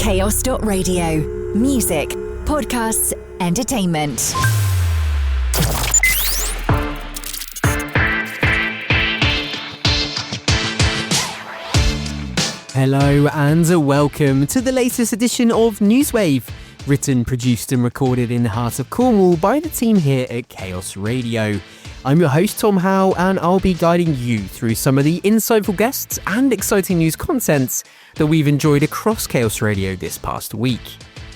CHAOS.radio. Music, podcasts, entertainment. Hello and welcome to the latest edition of NEWSWAVE, written, produced and recorded in the heart of Cornwall by the team here at CHAOS Radio. I'm your host Tom Howe, and I'll be guiding you through some of the insightful guests and exciting news content that we've enjoyed across CHAOS Radio this past week.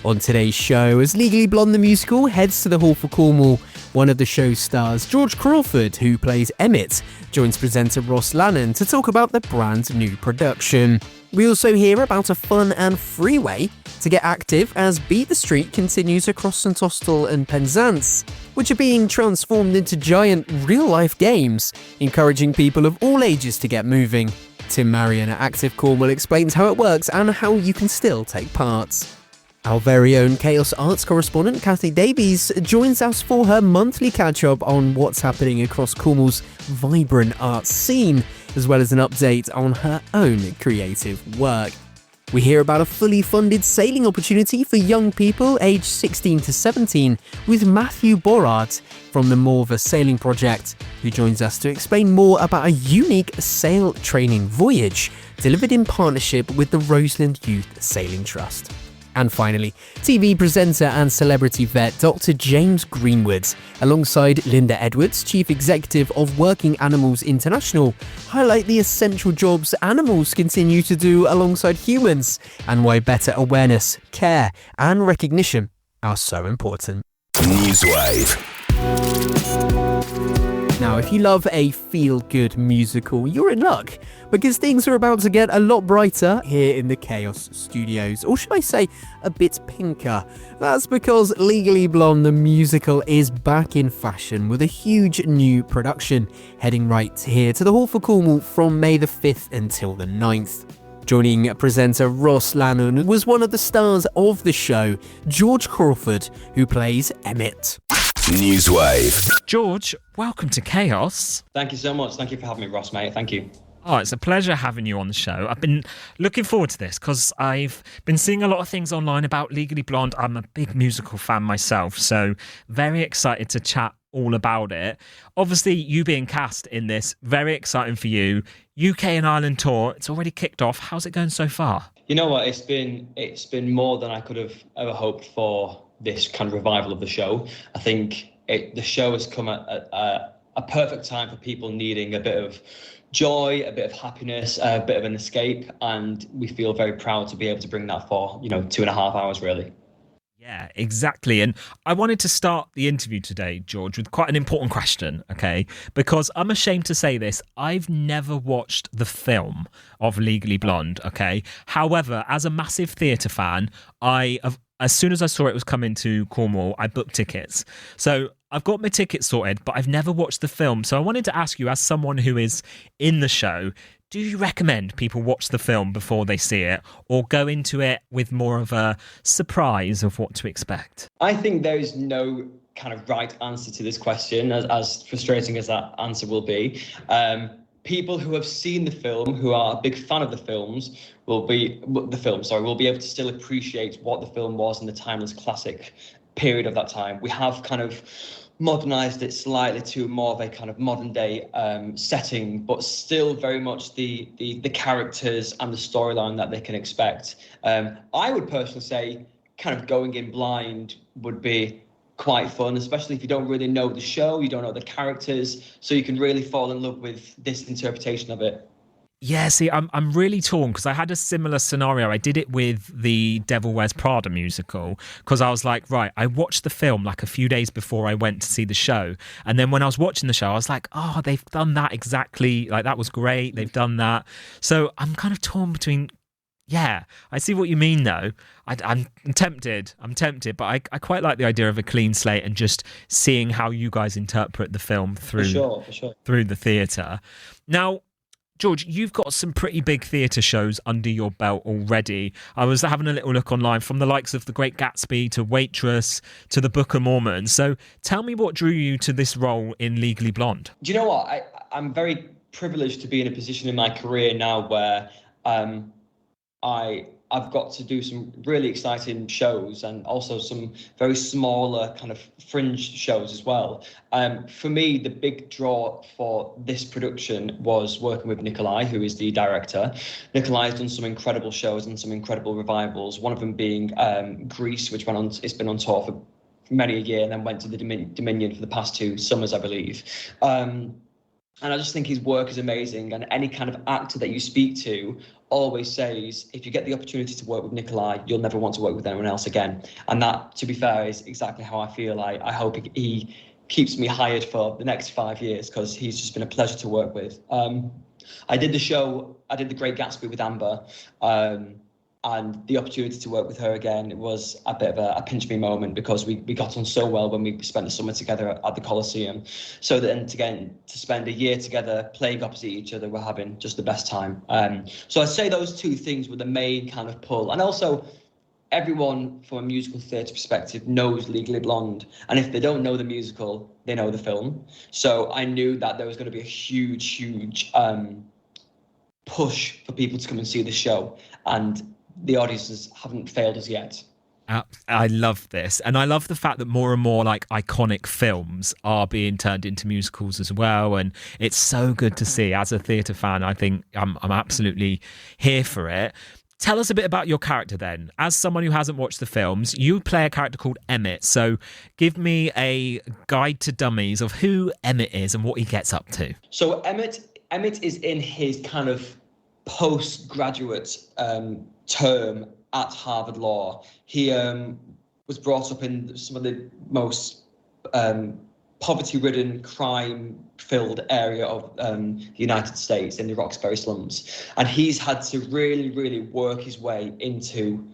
On today's show, as Legally Blonde the musical heads to the Hall for Cornwall, one of the show's stars, George Crawford, who plays Emmett, joins presenter Ross Lannon to talk about the brand new production. We also hear about a fun and free way to get active as Beat the Street continues across St Austell and Penzance, which are being transformed into giant real-life games, encouraging people of all ages to get moving. Tim Marrion at Active Cornwall explains how it works and how you can still take part. Our very own CHAOS Arts Correspondent Cathy Davies joins us for her monthly catch-up on what's happening across Cornwall's vibrant arts scene, as well as an update on her own creative work. We hear about a fully funded sailing opportunity for young people aged 16 to 17 with Matthew Borard from the Morva Sailing Project, who joins us to explain more about a unique sail training voyage delivered in partnership with the Roseland Youth Sailing Trust. And finally, TV presenter and celebrity vet Dr. James Greenwood, alongside Linda Edwards, Chief Executive of Working Animals International, highlight the essential jobs animals continue to do alongside humans and why better awareness, care and recognition are so important. NEWSWAVE. Now, if you love a feel-good musical, you're in luck, because things are about to get a lot brighter here in the CHAOS studios, or should I say, a bit pinker. That's because Legally Blonde the musical is back in fashion with a huge new production, heading right here to the Hall for Cornwall from May the 5th until the 9th. Joining presenter Ross Lannon was one of the stars of the show, George Crawford, who plays Emmett. NEWSWAVE. George, welcome to CHAOS. Thank you so much. Thank you for having me, Ross, mate. Thank you. Oh, it's a pleasure having you on the show. I've been looking forward to this because I've been seeing a lot of things online about Legally Blonde. I'm a big musical fan myself, so very excited to chat all about it. Obviously, you being cast in this, very exciting for you. UK and Ireland tour, it's already kicked off. How's it going so far? You know what? It's been more than I could have ever hoped for this kind of revival of the show. I think the show has come at a perfect time for people needing a bit of joy, a bit of happiness, a bit of an escape, and we feel very proud to be able to bring that for 2.5 hours really. Yeah, exactly. And I wanted to start the interview today, George, with quite an important question, okay? Because I'm ashamed to say this, I've never watched the film of Legally Blonde, okay? However, as a massive theatre fan, as soon as I saw it was coming to Cornwall, I booked tickets. So I've got my tickets sorted, but I've never watched the film. So I wanted to ask you, as someone who is in the show, do you recommend people watch the film before they see it, or go into it with more of a surprise of what to expect? I think there is no kind of right answer to this question, as frustrating as that answer will be. People who have seen the film, who are a big fan of the film, will be able to still appreciate what the film was in the timeless classic period of that time. We have kind of modernized it slightly to more of a kind of modern day setting, but still very much the characters and the storyline that they can expect. I would personally say kind of going in blind would be quite fun, especially if you don't really know the show, you don't know the characters, so you can really fall in love with this interpretation of it. Yeah, see, I'm really torn because I had a similar scenario. I did it with the Devil Wears Prada musical because I was like, right, I watched the film like a few days before I went to see the show. And then when I was watching the show, I was like, oh, they've done that exactly. Like, that was great. They've done that. So I'm kind of torn between, yeah, I see what you mean, though. I'm tempted, but I quite like the idea of a clean slate and just seeing how you guys interpret the film through the theatre. Now, George, you've got some pretty big theatre shows under your belt already. I was having a little look online, from the likes of The Great Gatsby to Waitress to The Book of Mormon. So tell me what drew you to this role in Legally Blonde. Do you know what? I'm very privileged to be in a position in my career now where I I've got to do some really exciting shows and also some very smaller kind of fringe shows as well. For me, the big draw for this production was working with Nikolai, who is the director. Nikolai has done some incredible shows and some incredible revivals, one of them being Greece, which it's been on tour for many a year and then went to the Dominion for the past 2 summers, I believe. And I just think his work is amazing. And any kind of actor that you speak to always says, if you get the opportunity to work with Nikolai, you'll never want to work with anyone else again. And that, to be fair, is exactly how I feel. I hope he keeps me hired for the next 5 years, because he's just been a pleasure to work with. I did The Great Gatsby with Amber. And the opportunity to work with her again, it was a bit of a pinch me moment, because we got on so well when we spent the summer together at the Coliseum. So then to spend a year together playing opposite each other, we're having just the best time. So I'd say those 2 things were the main kind of pull. And also, everyone from a musical theatre perspective knows Legally Blonde. And if they don't know the musical, they know the film. So I knew that there was going to be a huge push for people to come and see the show. And the audiences haven't failed us yet. I love this. And I love the fact that more and more like iconic films are being turned into musicals as well. And it's so good to see. As a theatre fan, I think I'm absolutely here for it. Tell us a bit about your character then. As someone who hasn't watched the films, you play a character called Emmett. So give me a guide to dummies of who Emmett is and what he gets up to. So Emmett is in his kind of postgraduate term at Harvard Law. He was brought up in some of the most poverty-ridden, crime-filled area of the United States, in the Roxbury slums. And he's had to really work his way into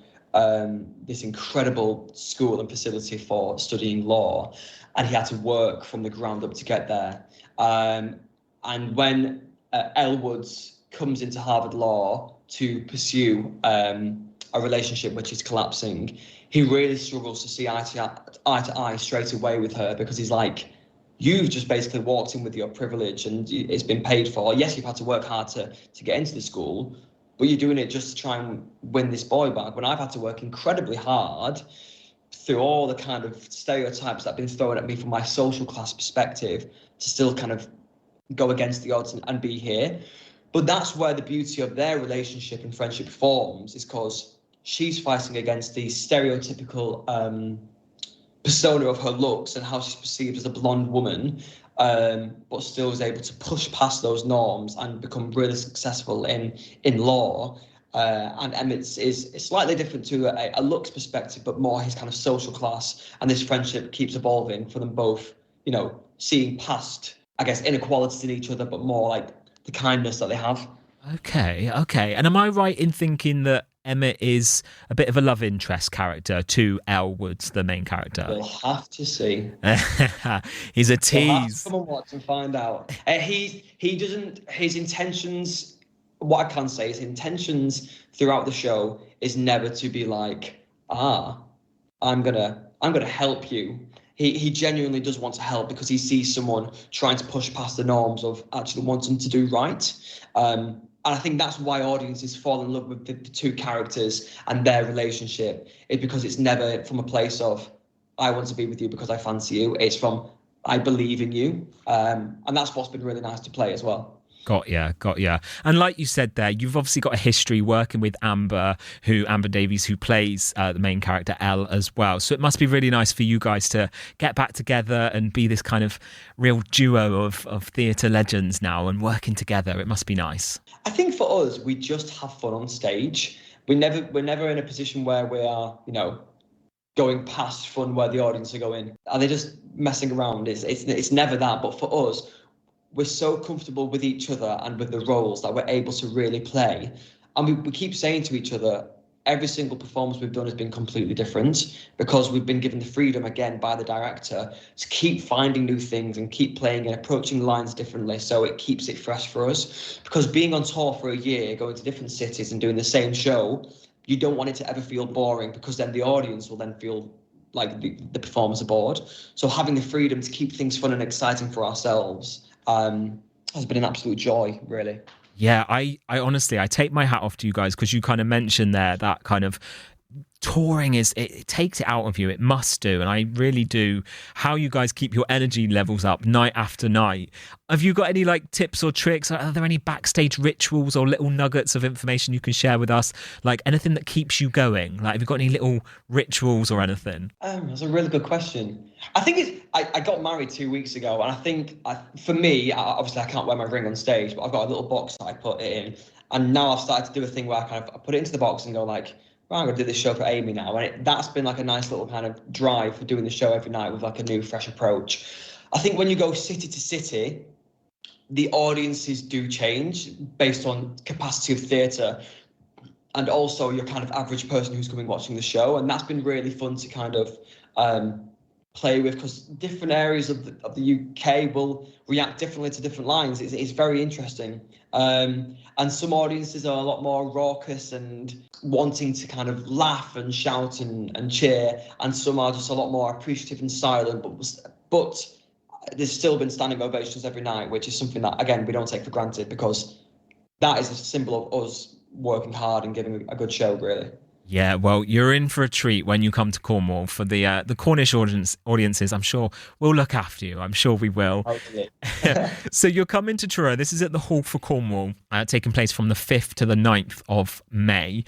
this incredible school and facility for studying law. And he had to work from the ground up to get there. And when Elwoods comes into Harvard Law to pursue a relationship which is collapsing, he really struggles to see eye to eye straight away with her, because he's like, you've just basically walked in with your privilege and it's been paid for. Yes, you've had to work hard to get into the school, but you're doing it just to try and win this boy back, when I've had to work incredibly hard through all the kind of stereotypes that have been thrown at me from my social class perspective to still kind of go against the odds and be here. But that's where the beauty of their relationship and friendship forms, is because she's fighting against the stereotypical persona of her looks and how she's perceived as a blonde woman, but still is able to push past those norms and become really successful in law. And Emmett's is slightly different to a looks perspective, but more his kind of social class. And this friendship keeps evolving for them both, seeing past, I guess, inequalities in each other, but more like the kindness that they have. Okay. And am I right in thinking that Emmett is a bit of a love interest character to Elwoods, the main character? We'll have to see. He's a tease. We'll have to come and watch and find out. His intentions, what I can say is intentions throughout the show is never to be like, I'm gonna help you. He genuinely does want to help, because he sees someone trying to push past the norms of actually wanting to do right. And I think that's why audiences fall in love with the 2 characters and their relationship, is because it's never from a place of, I want to be with you because I fancy you. It's from, I believe in you. And that's what's been really nice to play as well. Got ya. And like you said there, you've obviously got a history working with Amber Davies, who plays the main character, Elle, as well. So it must be really nice for you guys to get back together and be this kind of real duo of theatre legends now and working together. It must be nice. I think for us, we just have fun on stage. We're never in a position where we are, going past fun where the audience are going, are they just messing around? It's never that. But for us, we're so comfortable with each other and with the roles that we're able to really play. And we keep saying to each other, every single performance we've done has been completely different, because we've been given the freedom, again, by the director to keep finding new things and keep playing and approaching lines differently, so it keeps it fresh for us. Because being on tour for a year, going to different cities and doing the same show, you don't want it to ever feel boring, because then the audience will then feel like the performers are bored. So having the freedom to keep things fun and exciting for ourselves has been an absolute joy, really. Yeah, I honestly, I take my hat off to you guys, because you kind of mentioned there that kind of touring it takes it out of you. It must do. And I really do. How you guys keep your energy levels up night after night. Have you got any like tips or tricks? Are there any backstage rituals or little nuggets of information you can share with us? Like anything that keeps you going? Like, have you got any little rituals or anything? That's a really good question. I think I got married 2 weeks ago, and I think for me, obviously I can't wear my ring on stage, but I've got a little box that I put it in. And now I've started to do a thing where I put it into the box and go like, right, I'm going to do this show for Amy now. And that's been like a nice little kind of drive for doing the show every night with like a new, fresh approach. I think when you go city to city, the audiences do change based on capacity of theatre and also your kind of average person who's coming watching the show. And that's been really fun to kind of play with, because different areas of the UK will react differently to different lines. It's very interesting. And some audiences are a lot more raucous and wanting to kind of laugh and shout and cheer, and some are just a lot more appreciative and silent, but there's still been standing ovations every night, which is something that, again, we don't take for granted, because that is a symbol of us working hard and giving a good show, really. Yeah, well, you're in for a treat when you come to Cornwall. For the Cornish audiences, I'm sure we'll look after you. I'm sure we will. Hopefully. So you're coming to Truro. This is at the Hall for Cornwall, taking place from the 5th to the 9th of May.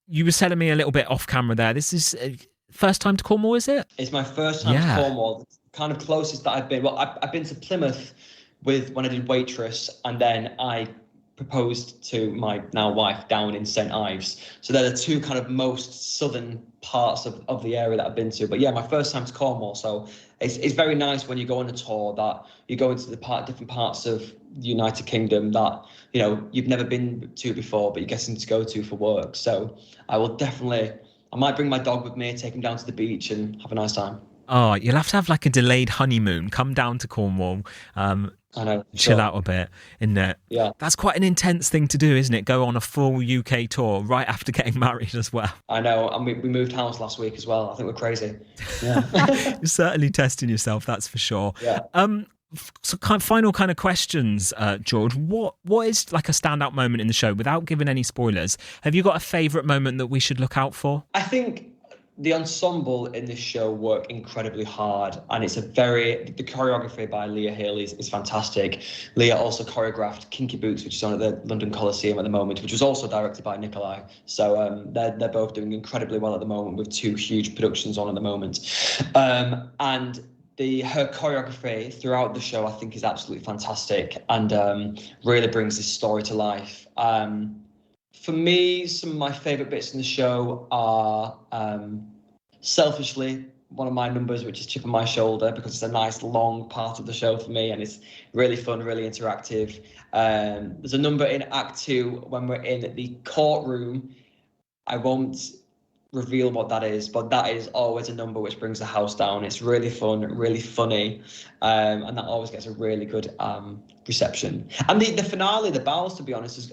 You were telling me a little bit off camera there. This is first time to Cornwall, is it? It's my first time to Cornwall. It's kind of closest that I've been. Well, I've been to Plymouth when I did Waitress, and then I proposed to my now wife down in St Ives. So they're the two kind of most southern parts of the area that I've been to. But yeah, my first time to Cornwall. So it's very nice when you go on a tour that you go into the different parts of the United Kingdom that, you know, you've never been to before, but you're getting to go to for work. So I might bring my dog with me, take him down to the beach and have a nice time. Oh, you'll have to have like a delayed honeymoon. Come down to Cornwall. I know. Chill out a bit, isn't it? Yeah. That's quite an intense thing to do, isn't it? Go on a full UK tour right after getting married as well. I know. And we moved house last week as well. I think we're crazy. Yeah. You're certainly testing yourself, that's for sure. Yeah. So final kind of questions, George. What is like a standout moment in the show without giving any spoilers? Have you got a favourite moment that we should look out for? I think the ensemble in this show work incredibly hard, and it's the choreography by Leah Hill is fantastic. Leah also choreographed Kinky Boots, which is on at the London Coliseum at the moment, which was also directed by Nikolai. So they're both doing incredibly well at the moment with two huge productions on at the moment. And her choreography throughout the show, I think, is absolutely fantastic and really brings this story to life. For me, some of my favourite bits in the show are, selfishly, one of my numbers, which is Chip on My Shoulder, because it's a nice long part of the show for me and it's really fun, really interactive. There's a number in Act 2 when we're in the courtroom. I won't reveal what that is, but that is always a number which brings the house down. It's really fun, really funny, and that always gets a really good reception. And the finale, the Bows, to be honest, is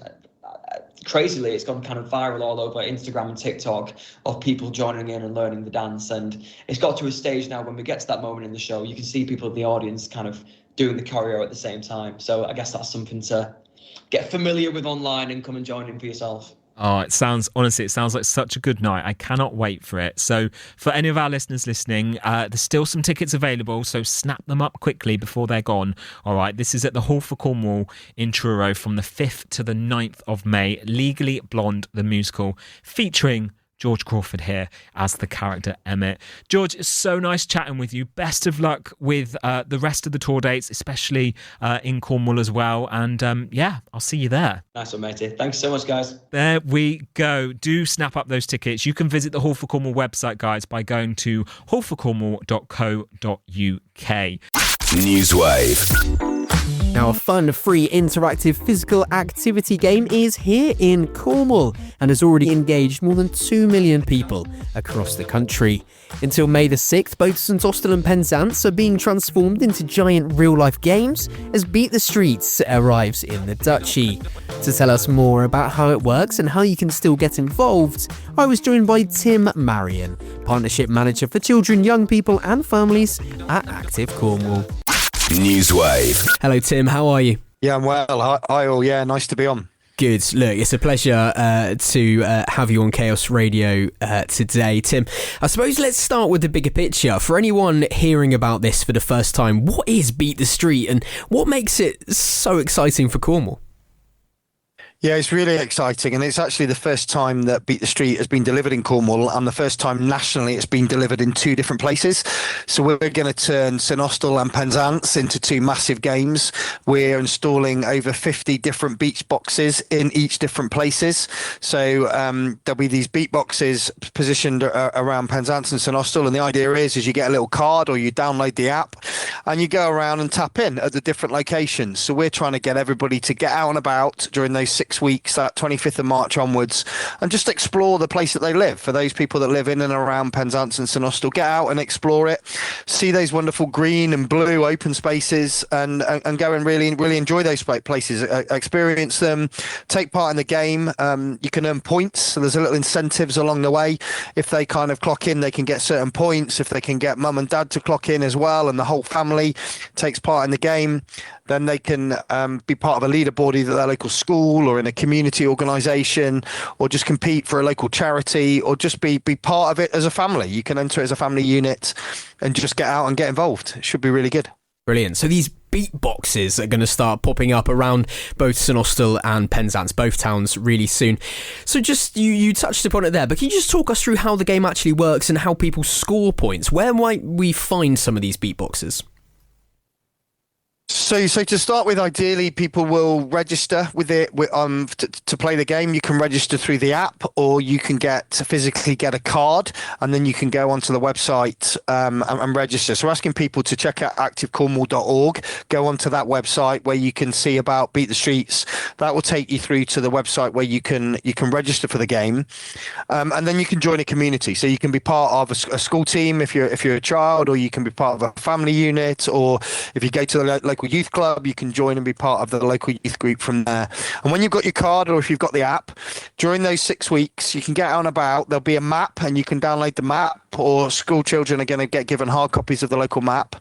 crazily, it's gone kind of viral all over Instagram and TikTok of people joining in and learning the dance. And it's got to a stage now when we get to that moment in the show, you can see people in the audience kind of doing the choreo at the same time. So I guess that's something to get familiar with online and come and join in for yourself. Oh, it sounds like such a good night. I cannot wait for it. So for any of our listeners listening, there's still some tickets available, so snap them up quickly before they're gone. All right, this is at the Hall for Cornwall in Truro from the 5th to the 9th of May. Legally Blonde, the musical, featuring George Crawford here as the character Emmett. George, it's so nice chatting with you. Best of luck with the rest of the tour dates, especially in Cornwall as well. And I'll see you there. Nice one, matey. Thanks so much, guys. There we go. Do snap up those tickets. You can visit the Hall for Cornwall website, guys, by going to hallforcornwall.co.uk. NEWSWAVE. Now, a fun, free, interactive physical activity game is here in Cornwall and has already engaged more than 2 million people across the country. Until May the 6th, both St Austell and Penzance are being transformed into giant real-life games as Beat the Streets arrives in the Duchy. To tell us more about how it works and how you can still get involved, I was joined by Tim Marrion, Partnership Manager for Children, Young People and Families at Active Cornwall. NEWSWAVE. Hello Tim, how are you? Yeah, I'm well. Hi all. Yeah, nice to be on. Good. Look, it's a pleasure to have you on CHAOS Radio today, Tim. I suppose let's start with the bigger picture. For anyone hearing about this for the first time, what is Beat the Street and what makes it so exciting for Cornwall? Yeah, it's really exciting, and it's actually the first time that Beat the Street has been delivered in Cornwall, and the first time nationally it's been delivered in two different places. So we're going to turn St Austell and Penzance into two massive games. We're installing over 50 different beach boxes in each different places. So there'll be these beat boxes positioned around Penzance and St Austell, and the idea is you get a little card or you download the app and you go around and tap in at the different locations. So we're trying to get everybody to get out and about during those 6 weeks, that 25th of March onwards, and just explore the place that they live. For those people that live in and around Penzance and St Austell, get out and explore it, see those wonderful green and blue open spaces, and go and really enjoy those places, experience them, take part in the game. You can earn points, so there's a little incentives along the way. If they kind of clock in, they can get certain points. If they can get mum and dad to clock in as well, and the whole family takes part in the game, then they can be part of a leaderboard either at their local school or in a community organisation, or just compete for a local charity, or just be part of it as a family. You can enter it as a family unit and just get out and get involved. It should be really good. Brilliant. So these beat boxes are going to start popping up around both St Austell and Penzance, both towns, really soon. So just you touched upon it there, but can you just talk us through how the game actually works and how people score points? Where might we find some of these beat boxes? So to start with, ideally, people will register with it to play the game. You can register through the app, or you can physically get a card, and then you can go onto the website and register. So we're asking people to check out activecornwall.org, go onto that website where you can see about Beat the Streets. That will take you through to the website where you can register for the game, and then you can join a community. So you can be part of a school team if you're a child, or you can be part of a family unit, or if you go to the local youth club, you can join and be part of the local youth group from there. And when you've got your card, or if you've got the app, during those 6 weeks, you can get out and about. There'll be a map, and you can download the map, or school children are going to get given hard copies of the local map,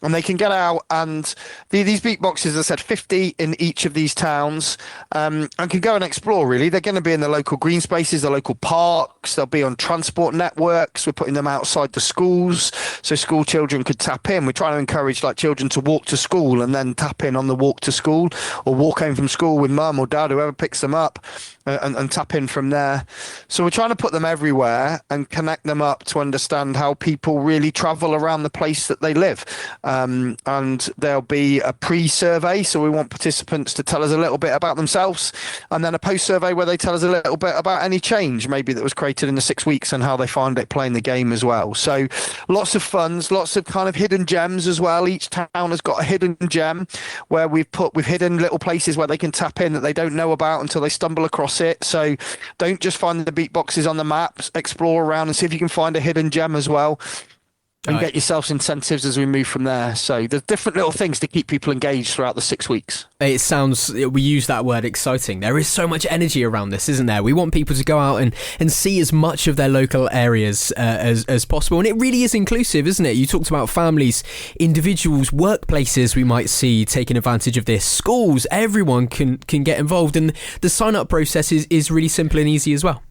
and they can get out. And these beat boxes, as I said, 50 in each of these towns, and can go and explore, really. They're going to be in the local green spaces, the local parks. They'll be on transport networks. We're putting them outside the schools so school children could tap in. We're trying to encourage children to walk to school and then tap in on the walk to school, or walk home from school with mum or dad, whoever picks them up, and tap in from there. So we're trying to put them everywhere and connect them up to understand how people really travel around the place that they live. And there'll be a pre-survey, so we want participants to tell us a little bit about themselves, and then a post-survey where they tell us a little bit about any change maybe that was created in the 6 weeks and how they find it playing the game as well. So lots of funds, lots of kind of hidden gems as well. Each town has got a hidden gem where we've hidden little places where they can tap in that they don't know about until they stumble across it. So don't just find the beat boxes on the maps, explore around and see if you can find a hidden gem as well, and get yourselves incentives as we move from there. So there's different little things to keep people engaged throughout the 6 weeks. It sounds, we use that word exciting. There is so much energy around this, isn't there? We want people to go out and see as much of their local areas as possible. And it really is inclusive, isn't it? You talked about families, individuals, workplaces we might see taking advantage of this. Schools, everyone can get involved. And the sign-up process is really simple and easy as well.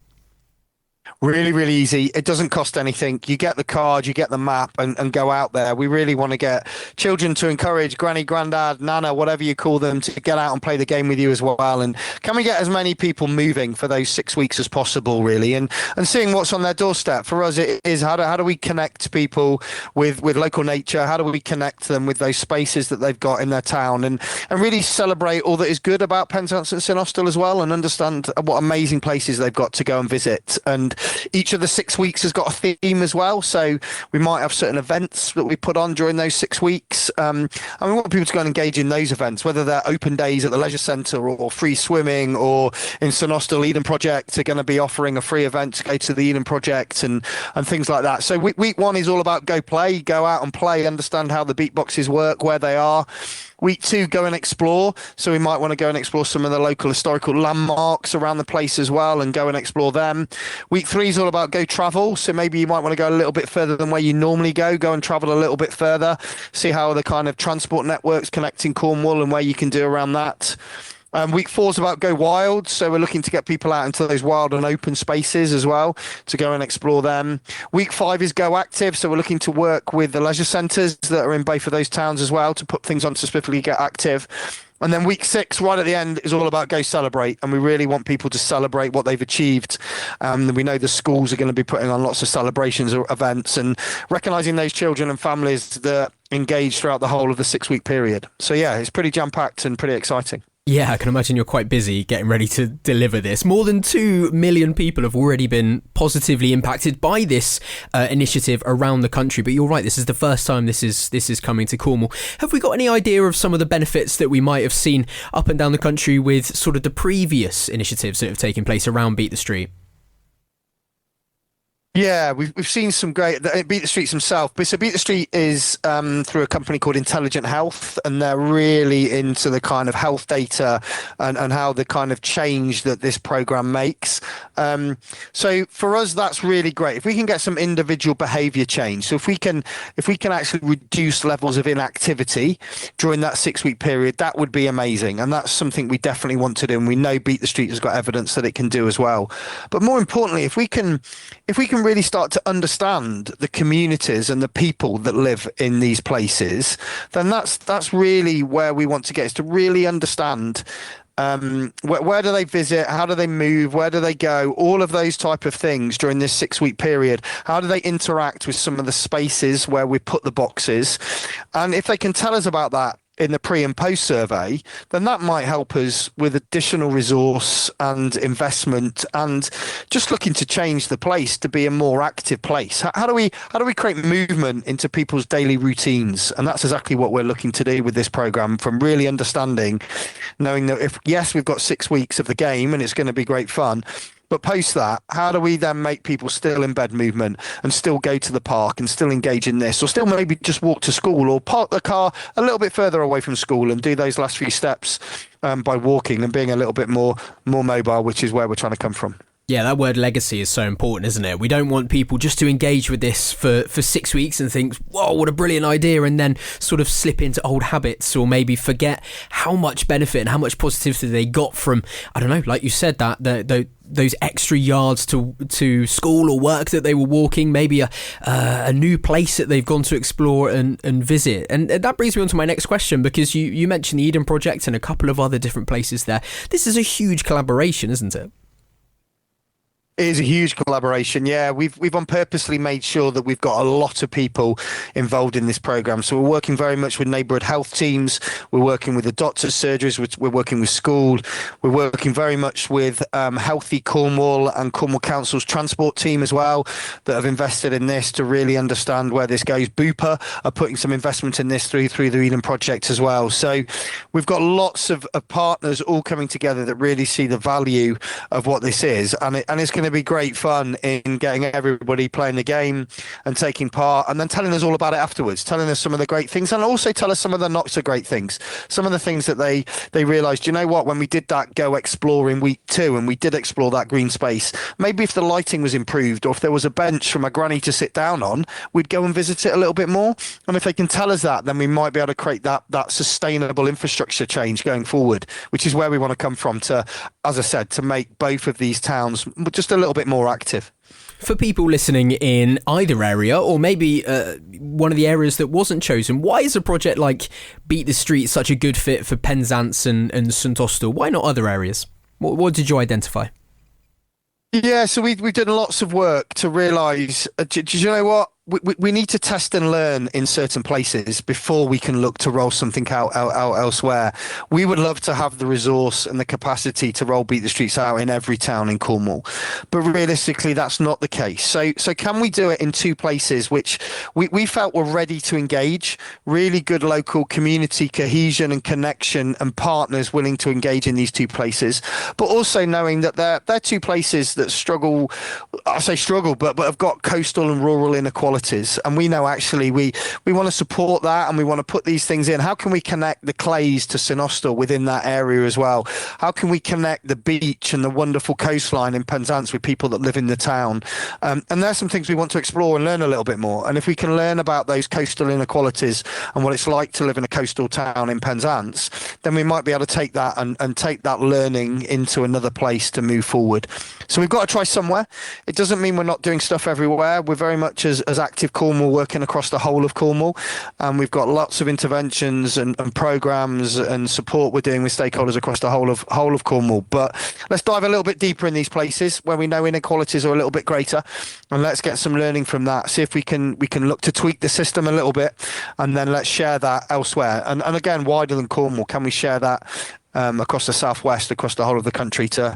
Really, really easy. It doesn't cost anything. You get the card, you get the map, and go out there. We really want to get children to encourage granny, granddad, nana, whatever you call them, to get out and play the game with you as well. And can we get as many people moving for those 6 weeks as possible, really? And seeing what's on their doorstep. For us, it is how do we connect people with local nature? How do we connect them with those spaces that they've got in their town? And really celebrate all that is good about Penzance and St Austell as well, and understand what amazing places they've got to go and visit. And each of the 6 weeks has got a theme as well. So we might have certain events that we put on during those 6 weeks. And we want people to go and engage in those events, whether they're open days at the leisure centre or free swimming, or in St Austell Eden Project are going to be offering a free event to go to the Eden Project and things like that. So week one is all about go out and play, understand how the beat boxes work, where they are. Week 2, go and explore. So we might want to go and explore some of the local historical landmarks around the place as well, and go and explore them. Week Week 3 is all about go travel. So maybe you might want to go a little bit further than where you normally go and travel a little bit further, see how the kind of transport networks connecting Cornwall and where you can do around that. Week 4 is about go wild, so we're looking to get people out into those wild and open spaces as well to go and explore them. Week 5 is go active, so we're looking to work with the leisure centres that are in both of those towns as well to put things on to specifically get active. And then week 6, right at the end, is all about go celebrate, and we really want people to celebrate what they've achieved. We know the schools are going to be putting on lots of celebrations or events and recognising those children and families that engage throughout the whole of the 6-week period. So yeah, it's pretty jam-packed and pretty exciting. Yeah, I can imagine you're quite busy getting ready to deliver this. More than 2 million people have already been positively impacted by this initiative around the country. But you're right, this is the first time this is coming to Cornwall. Have we got any idea of some of the benefits that we might have seen up and down the country with sort of the previous initiatives that have taken place around Beat the Street? Yeah, we've seen some great. Beat the Streets themselves. So Beat the Street is through a company called Intelligent Health, and they're really into the kind of health data and how the kind of change that this program makes. So for us, that's really great. If we can get some individual behaviour change, so if we can actually reduce levels of inactivity during that 6-week period, that would be amazing. And that's something we definitely want to do. And we know Beat the Street has got evidence that it can do as well. But more importantly, if we can really start to understand the communities and the people that live in these places, then that's really where we want to get, is to really understand where do they visit, how do they move, where do they go, all of those type of things during this 6-week period. How do they interact with some of the spaces where we put the boxes? And if they can tell us about that in the pre and post survey, then that might help us with additional resource and investment and just looking to change the place to be a more active place. How do we create movement into people's daily routines? And that's exactly what we're looking to do with this program, from really understanding, knowing that yes, we've got 6 weeks of the game and it's going to be great fun, but post that, how do we then make people still embed movement and still go to the park and still engage in this, or still maybe just walk to school or park the car a little bit further away from school and do those last few steps by walking and being a little bit more mobile, which is where we're trying to come from. Yeah, that word legacy is so important, isn't it? We don't want people just to engage with this for 6 weeks and think, whoa, what a brilliant idea, and then sort of slip into old habits or maybe forget how much benefit and how much positivity they got from, I don't know, like you said, those extra yards to school or work that they were walking, maybe a new place that they've gone to explore and visit. And that brings me on to my next question, because you mentioned the Eden Project and a couple of other different places there. This is a huge collaboration, isn't it? It is a huge collaboration. Yeah, we've on purposely made sure that we've got a lot of people involved in this program. So we're working very much with neighbourhood health teams. We're working with the doctors' surgeries. We're working with school. We're working very much with Healthy Cornwall and Cornwall Council's transport team as well, that have invested in this to really understand where this goes. Bupa are putting some investment in this through the Eden Project as well. So we've got lots of partners all coming together that really see the value of what this is, and it's going to be great fun in getting everybody playing the game and taking part, and then telling us all about it afterwards, telling us some of the great things, and also tell us some of the not so great things, some of the things that they realized, you know what, when we did that go explore in week 2 and we did explore that green space, maybe if the lighting was improved or if there was a bench for my granny to sit down on, we'd go and visit it a little bit more. And if they can tell us that, then we might be able to create that sustainable infrastructure change going forward, which is where we want to come from, to, as I said, to make both of these towns just a little bit more active. For people listening in either area, or maybe one of the areas that wasn't chosen, why is a project like Beat the Street such a good fit for Penzance and St Austell? Why not other areas? What did you identify? Yeah, so we've done lots of work to realise, do you know what? We need to test and learn in certain places before we can look to roll something out elsewhere. We would love to have the resource and the capacity to roll Beat the Streets out in every town in Cornwall, but realistically that's not the case. So can we do it in 2 places which we felt were ready to engage, really good local community cohesion and connection and partners willing to engage in these 2 places, but also knowing that they're 2 places that struggle, I say struggle, but have got coastal and rural inequality inequalities, and we know actually we want to support that, and we want to put these things in. How can we connect the Clays to St Austell within that area as well? How can we connect the beach and the wonderful coastline in Penzance with people that live in the town? And there's some things we want to explore and learn a little bit more. And if we can learn about those coastal inequalities and what it's like to live in a coastal town in Penzance, then we might be able to take that and take that learning into another place to move forward. So we've got to try somewhere. It doesn't mean we're not doing stuff everywhere. We're very much as Active Cornwall working across the whole of Cornwall, and we've got lots of interventions and programs and support we're doing with stakeholders across the whole of Cornwall. But let's dive a little bit deeper in these places where we know inequalities are a little bit greater, and let's get some learning from that. See if we can look to tweak the system a little bit, and then let's share that elsewhere. And again, wider than Cornwall, can we share that across the southwest, across the whole of the country, to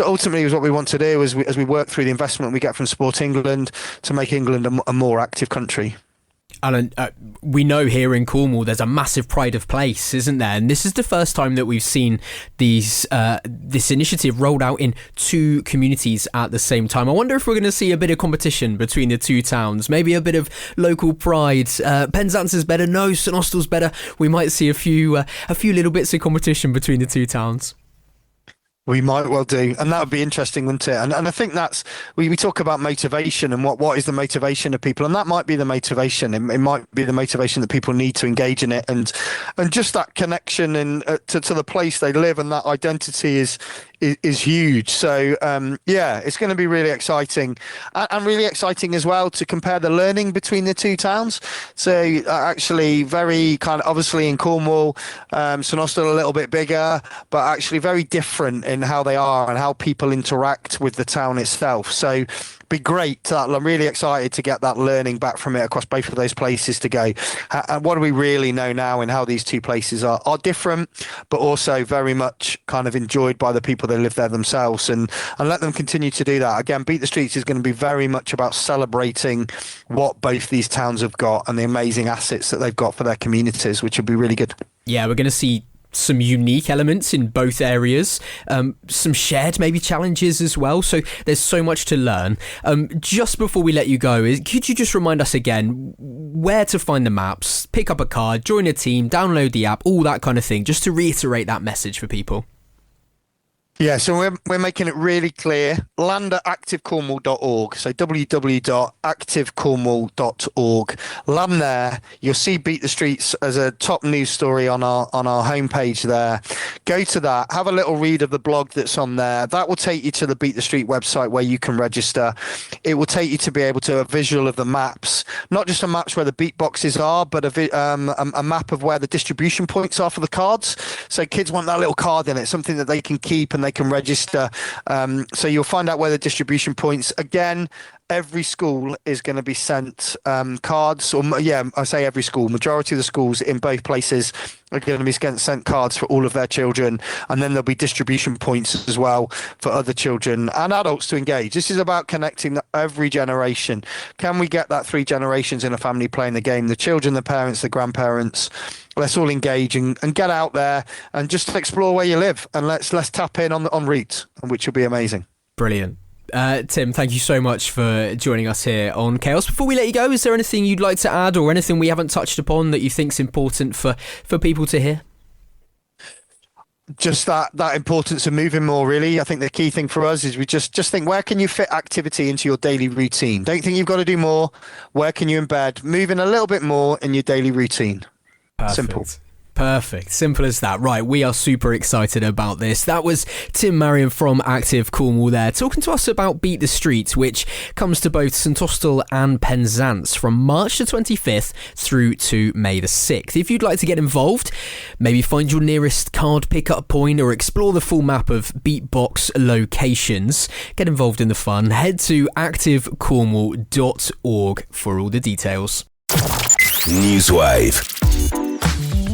ultimately is what we want to do as we work through the investment we get from Sport England to make England a more active country. Alan, we know here in Cornwall there's a massive pride of place, isn't there? And this is the first time that we've seen this initiative rolled out in two communities at the same time. I wonder if we're going to see a bit of competition between the two towns, maybe a bit of local pride. Penzance is better, no, St Austell's better. We might see a few little bits of competition between the two towns. We might well do, and that would be interesting, wouldn't it? And I think that's we talk about motivation and what is the motivation of people, and that might be the motivation. It might be the motivation that people need to engage in it, and just that connection and to the place they live, and that identity is huge. So it's going to be really exciting, and really exciting as well to compare the learning between the two towns. So actually, very kind of obviously in Cornwall, St Austell a little bit bigger, but actually very different in how they are and how people interact with the town itself. So be great. I'm really excited to get that learning back from it across both of those places to go. And what do we really know now in how these two places are different, but also very much kind of enjoyed by the people that live there themselves, and let them continue to do that. Again, Beat the Streets is going to be very much about celebrating what both these towns have got and the amazing assets that they've got for their communities, which will be really good. Yeah, we're going to see some unique elements in both areas, some shared maybe challenges as well, so there's so much to learn. Just before we let you go, could you just remind us again where to find the maps, pick up a card, join a team, download the app, all that kind of thing, just to reiterate that message for people? Yeah, so we're making it really clear. Land at activecornwall.org. So www.activecornwall.org. Land there. You'll see Beat the Streets as a top news story on our homepage there. Go to that. Have a little read of the blog that's on there. That will take you to the Beat the Street website where you can register. It will take you to be able to a visual of the maps, not just a maps where the beat boxes are, but a map of where the distribution points are for the cards. So kids want that little card in it, something that they can keep and they can register. So you'll find out where the distribution points. Again, every school is going to be sent cards, I say every school, majority of the schools in both places are going to be sent cards for all of their children, and then there'll be distribution points as well for other children and adults to engage. This is about connecting every generation. Can we get that 3 generations in a family playing the game, the children, the parents, the grandparents? Let's all engage and get out there and just explore where you live, and let's tap in on routes, which will be amazing. Brilliant. Tim, thank you so much for joining us here on CHAOS. Before we let you go, is there anything you'd like to add or anything we haven't touched upon that you think's important for people to hear? Just that importance of moving more, really. I think the key thing for us is we just think, where can you fit activity into your daily routine? Don't think you've got to do more. Where can you embed moving a little bit more in your daily routine? Perfect. Simple. Perfect. Simple as that. Right, we are super excited about this. That was Tim Marrion from Active Cornwall there, talking to us about Beat the Streets, which comes to both St Austell and Penzance from March the 25th through to May the 6th. If you'd like to get involved, maybe find your nearest card pickup point or explore the full map of beatbox locations, get involved in the fun, head to activecornwall.org for all the details. NEWSWAVE.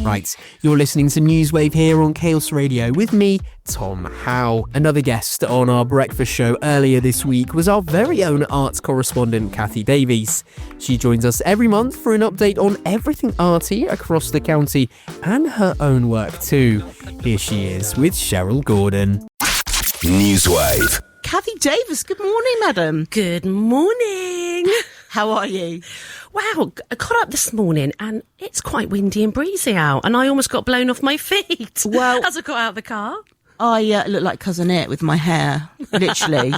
Right, you're listening to NEWSWAVE here on CHAOS Radio with me, Tom Howe. Another guest on our breakfast show earlier this week was our very own arts correspondent, Cathy Davies. She joins us every month for an update on everything arty across the county and her own work too. Here she is with Cheryl Gordon. NEWSWAVE. Cathy Davies, good morning, madam. Good morning. How are you? Wow, I got up this morning and it's quite windy and breezy out, and I almost got blown off my feet as I got out of the car. I look like Cousin It with my hair, literally.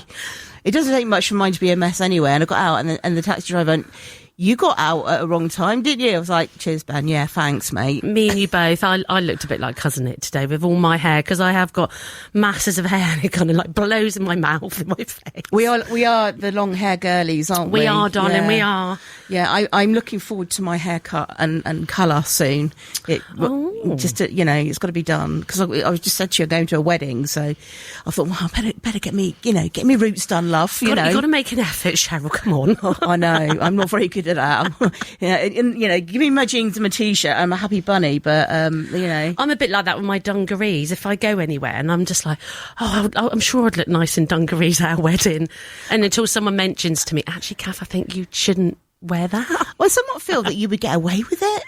It doesn't take much for mine to be a mess anyway, and I got out and the taxi driver went, "You got out at a wrong time, didn't you?" I was like, "Cheers, Ben. Yeah, thanks, mate." Me and you both. I looked a bit like Cousin It today with all my hair, because I have got masses of hair and it kind of like blows in my mouth and my face. We are the long hair girlies, aren't we? We are, darling. Yeah. We are. Yeah, I'm looking forward to my haircut and colour soon. It's got to be done, because I was just said to you, I'm going to a wedding, so I thought, well, I better get me roots done, love. You got to make an effort, Cheryl. Come on. I know. I'm not very good at that. Give me my jeans and my t-shirt. I'm a happy bunny, but I'm a bit like that with my dungarees. If I go anywhere and I'm just like, I'm sure I'd look nice in dungarees at our wedding, and until someone mentions to me, actually, Kath, I think you shouldn't wear that. Well, I somewhat feel that you would get away with it.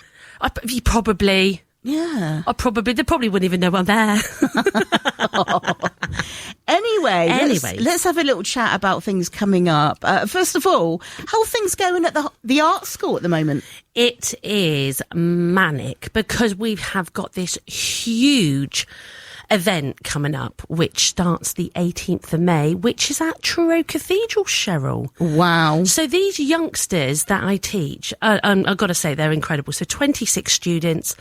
You probably. Yeah. They probably wouldn't even know I'm there. Anyway, let's have a little chat about things coming up. First of all, how are things going at the art school at the moment? It is manic, because we have got this huge event coming up, which starts the 18th of May, which is at Truro Cathedral, Cheryl. Wow. So these youngsters that I teach, I've got to say, they're incredible. So 26 students,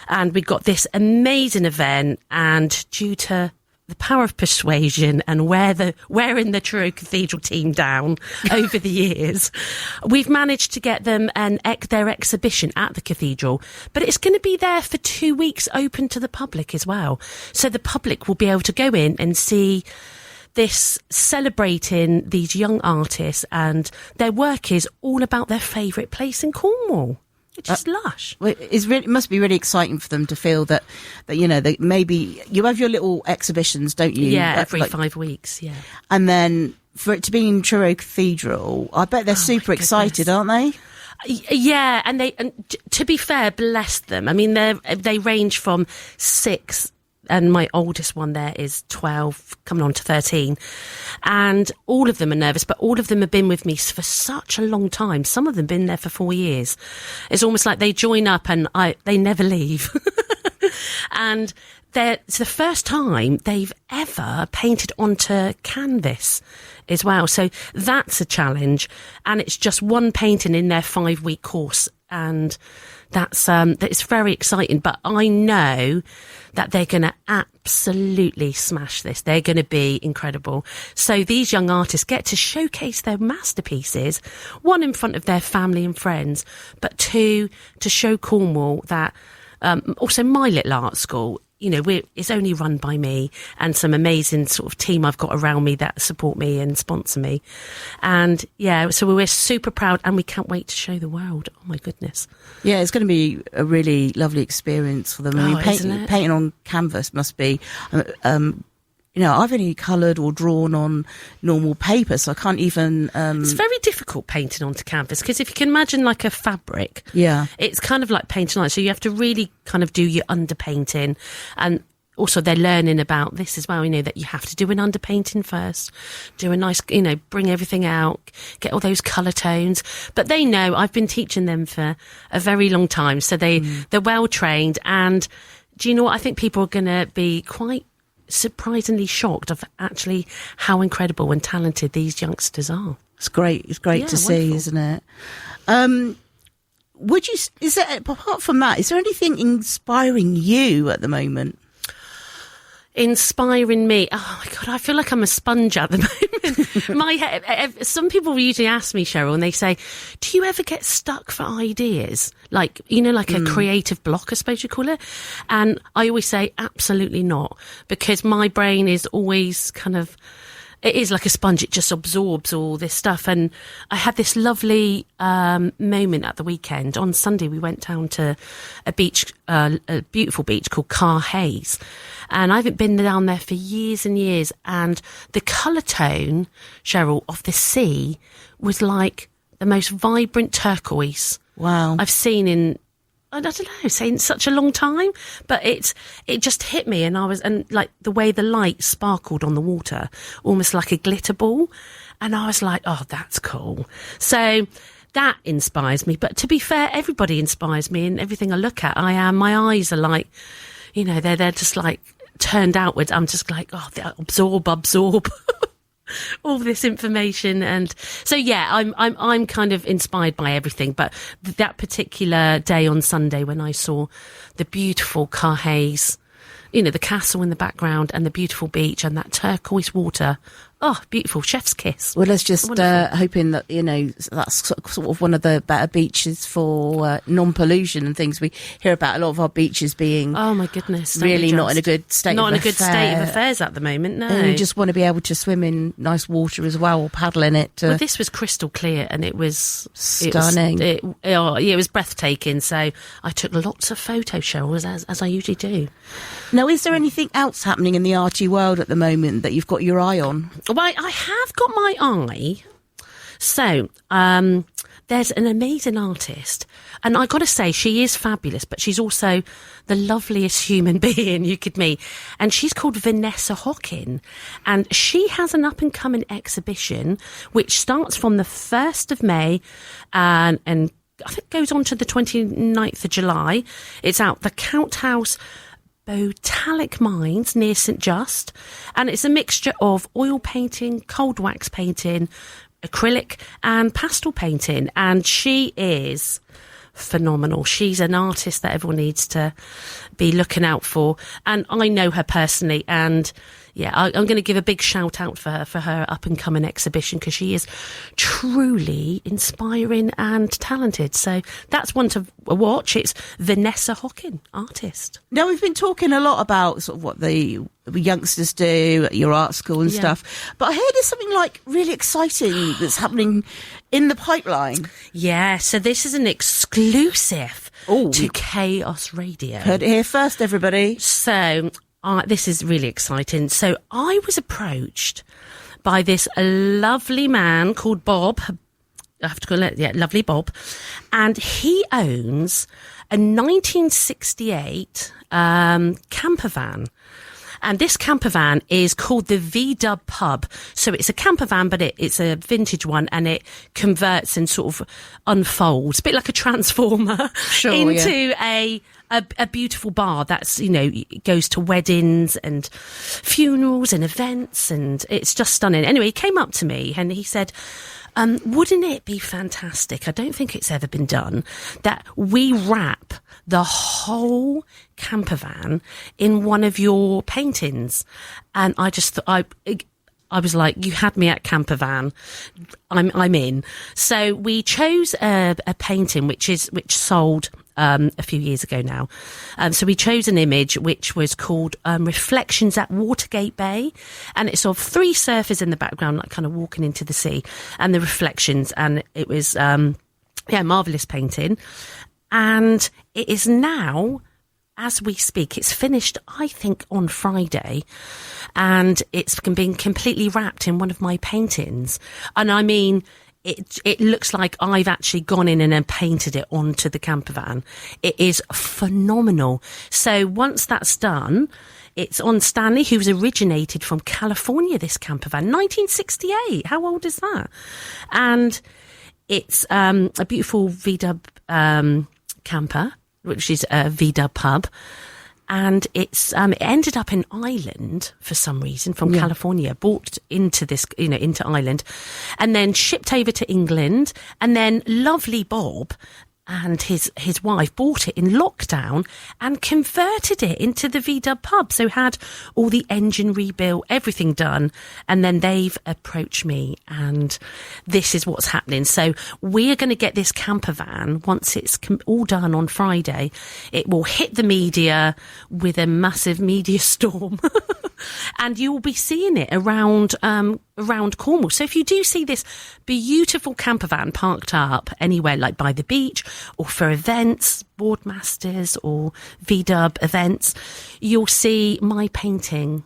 and we've got this amazing event, and due to the power of persuasion and wearing the Truro Cathedral team down over the years, we've managed to get them their exhibition at the cathedral. But it's going to be there for 2 weeks, open to the public as well. So the public will be able to go in and see this, celebrating these young artists, and their work is all about their favourite place in Cornwall. It's just lush. It must be really exciting for them to feel that maybe you have your little exhibitions, don't you? Yeah, every 5 weeks, yeah. And then for it to be in Truro Cathedral, I bet they're super excited, aren't they? Yeah, and to be fair, bless them. I mean, they range from 6, and my oldest one there is 12, coming on to 13. And all of them are nervous, but all of them have been with me for such a long time. Some of them have been there for 4 years. It's almost like they join up and they never leave. And it's the first time they've ever painted onto canvas as well. So that's a challenge. And it's just one painting in their 5-week course. And it's very exciting, but I know that they're going to absolutely smash this. They're going to be incredible. So these young artists get to showcase their masterpieces, one in front of their family and friends, but two, to show Cornwall that also my little art school, it's only run by me and some amazing sort of team I've got around me that support me and sponsor me. And yeah, so we're super proud, and we can't wait to show the world. Oh my goodness. Yeah, it's going to be a really lovely experience for them. I mean, painting on canvas must be, I've only coloured or drawn on normal paper, so I can't even... It's very difficult painting onto canvas, because if you can imagine like a fabric, it's kind of like painting on it, so you have to really kind of do your underpainting. And also they're learning about this as well, that you have to do an underpainting first, do a nice, bring everything out, get all those colour tones. But they know I've been teaching them for a very long time, so they're well trained. And do you know what? I think people are going to be quite surprisingly shocked of actually how incredible and talented these youngsters are. It's great to see, isn't it? Apart from that, is there anything inspiring you at the moment? Inspiring me? Oh my God, I feel like I'm a sponge at the moment. My head, some people usually ask me, Cheryl, and they say, do you ever get stuck for ideas? Like, a creative block, I suppose you call it. And I always say, absolutely not, because my brain is always it is like a sponge. It just absorbs all this stuff. And I had this lovely moment at the weekend. On Sunday, we went down to a beach, a beautiful beach called Car Hayes. And I haven't been down there for years and years. And the colour tone, Cheryl, of the sea was like the most vibrant turquoise I've seen in, I don't know, say in such a long time. But it just hit me, and like the way the light sparkled on the water, almost like a glitter ball. And I was like, oh, that's cool. So that inspires me. But to be fair, everybody inspires me in everything I look at. My eyes are like, you know, they're just like turned outwards. I'm just like, oh, they absorb all this information. And so, yeah, I'm kind of inspired by everything. But that particular day on Sunday when I saw the beautiful Carhays, you know, the castle in the background and the beautiful beach and that turquoise water. Oh, beautiful. Chef's kiss. Well, let's just hoping that, you know, that's sort of one of the better beaches for non-pollution and things. We hear about a lot of our beaches being, oh my goodness, really not in a good state not of in a good state of affairs at the moment. No, and you just want to be able to swim in nice water as well, or paddle in it. Well, this was crystal clear and it was stunning. It was breathtaking. So I took lots of photo shows as I usually do. Now, is there anything else happening in the arty world at the moment that you've got your eye on? Well, I have got my eye. So, there's an amazing artist, and I got to say, she is fabulous, but she's also the loveliest human being you could meet. And she's called Vanessa Hockin, and she has an up-and-coming exhibition which starts from the 1st of May and I think goes on to the 29th of July. It's out the Count House Botanic Mines near St Just, and it's a mixture of oil painting, cold wax painting, acrylic and pastel painting, and she is phenomenal. She's an artist that everyone needs to be looking out for, and I know her personally, and yeah, I'm going to give a big shout out for her up and coming exhibition, because she is truly inspiring and talented. So that's one to watch. It's Vanessa Hockin, artist. Now, we've been talking a lot about sort of what the youngsters do at your art school and stuff, but I heard there's something like really exciting that's happening in the pipeline. Yeah, so this is an exclusive to CHAOS Radio. Heard it here first, everybody. So this is really exciting. So I was approached by this lovely man called Bob. I have to call it, lovely Bob. And he owns a 1968 camper van. And this camper van is called the V-Dub Pub. So it's a camper van, but it's a vintage one, and it converts and sort of unfolds, a bit like a transformer, into a beautiful bar that's, you know, goes to weddings and funerals and events, and it's just stunning. Anyway, he came up to me and he said, wouldn't it be fantastic, I don't think it's ever been done, that we wrap the whole camper van in one of your paintings? And I just thought, I was like, you had me at camper van. I'm in. So we chose a painting which sold a few years ago now. So we chose an image which was called Reflections at Watergate Bay, and it's of 3 surfers in the background, like kind of walking into the sea, and the reflections. And it was marvellous painting. And it is now, as we speak, it's finished, I think, on Friday, and it's been completely wrapped in one of my paintings. And I mean, it looks like I've actually gone in and painted it onto the camper van. It is phenomenal. So once that's done, it's on Stanley, who's originated from California, this camper van, 1968. How old is that? And it's a beautiful V-Dub camper, which is a V-Dub pub, and it ended up in Ireland for some reason, from California, brought into this, into Ireland, and then shipped over to England, and then lovely Bob and his wife bought it in lockdown and converted it into the V-Dub pub. So had all the engine rebuilt, everything done. And then they've approached me, and this is what's happening. So we're going to get this camper van, once it's all done on Friday, it will hit the media with a massive media storm. And you will be seeing it around Cornwall. So if you do see this beautiful camper van parked up anywhere, like by the beach or for events, Boardmasters or V-Dub events, you'll see my painting